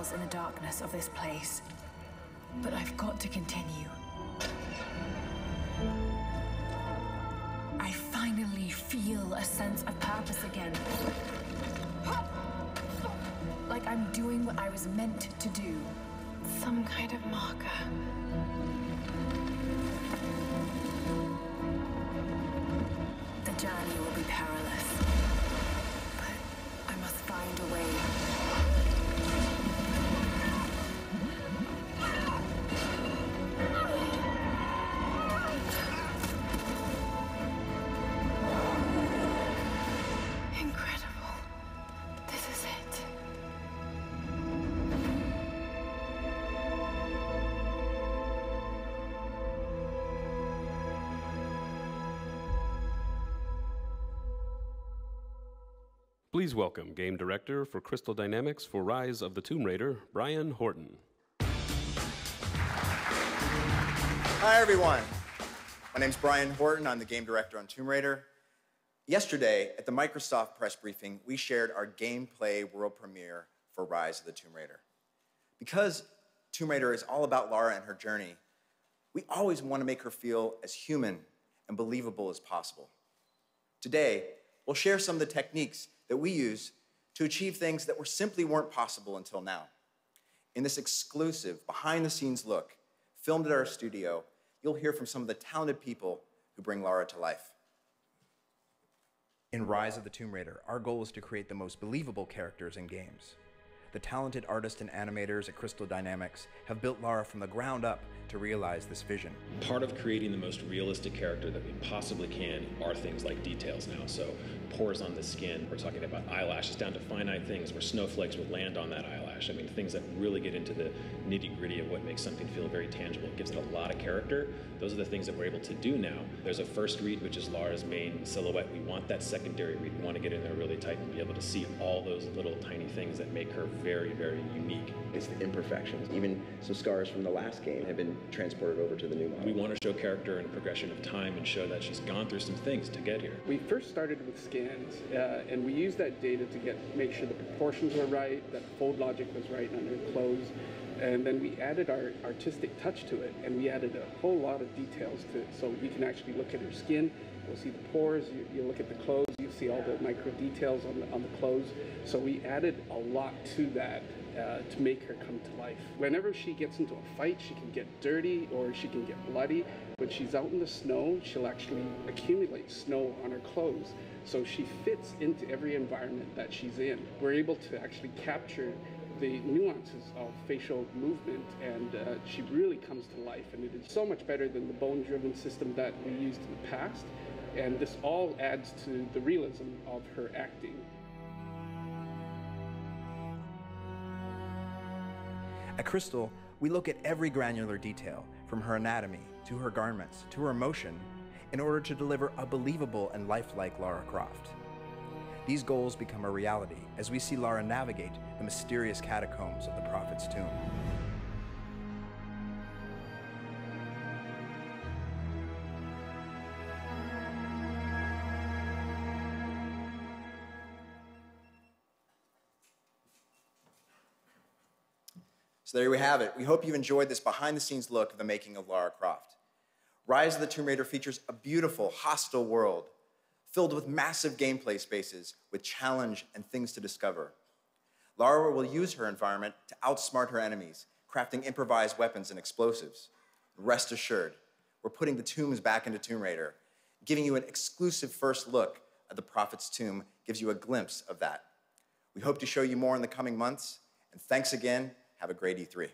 dwells in the darkness of this place. But I've got to continue. I finally feel a sense of purpose again. Like I'm doing what I was meant to do. Some kind of marker. The journey will be perilous. But I must find a way. Please welcome Game Director for Crystal Dynamics for Rise of the Tomb Raider, Brian Horton. Hi, everyone. My name's Brian Horton. I'm the Game Director on Tomb Raider. Yesterday, at the Microsoft press briefing, we shared our gameplay world premiere for Rise of the Tomb Raider. Because Tomb Raider is all about Lara and her journey, we always want to make her feel as human and believable as possible. Today, we'll share some of the techniques that we use to achieve things that simply weren't possible until now. In this exclusive, behind-the-scenes look, filmed at our studio, you'll hear from some of the talented people who bring Lara to life. In Rise of the Tomb Raider, our goal is to create the most believable characters in games. The talented artists and animators at Crystal Dynamics have built Lara from the ground up to realize this vision. Part of creating the most realistic character that we possibly can are things like details now. So pores on the skin, we're talking about eyelashes down to finite things where snowflakes would land on that eyelash. I mean, things that really get into the nitty-gritty of what makes something feel very tangible. It gives it a lot of character. Those are the things that we're able to do now. There's a first read, which is Lara's main silhouette. We want that secondary read. We want to get in there really tight and be able to see all those little tiny things that make her very, very unique. It's the imperfections. Even some scars from the last game have been transported over to the new model. We want to show character in progression of time and show that she's gone through some things to get here. We first started with scans, and we used that data to make sure the proportions were right, that fold logic was right on her clothes, and then we added our artistic touch to it, and we added a whole lot of details to it, so we can actually look at her skin. You'll see the pores, you look at the clothes, you see all the micro details on the clothes. So we added a lot to that to make her come to life. Whenever she gets into a fight, she can get dirty or she can get bloody. When she's out in the snow, she'll actually accumulate snow on her clothes. So she fits into every environment that she's in. We're able to actually capture the nuances of facial movement, and she really comes to life. And it is so much better than the bone-driven system that we used in the past. And this all adds to the realism of her acting. At Crystal, we look at every granular detail, from her anatomy, to her garments, to her emotion, in order to deliver a believable and lifelike Lara Croft. These goals become a reality as we see Lara navigate the mysterious catacombs of the Prophet's tomb. So there we have it. We hope you've enjoyed this behind-the-scenes look of the making of Lara Croft. Rise of the Tomb Raider features a beautiful, hostile world filled with massive gameplay spaces with challenge and things to discover. Lara will use her environment to outsmart her enemies, crafting improvised weapons and explosives. Rest assured, we're putting the tombs back into Tomb Raider. Giving you an exclusive first look at the Prophet's tomb gives you a glimpse of that. We hope to show you more in the coming months, and thanks again. Have a great E3.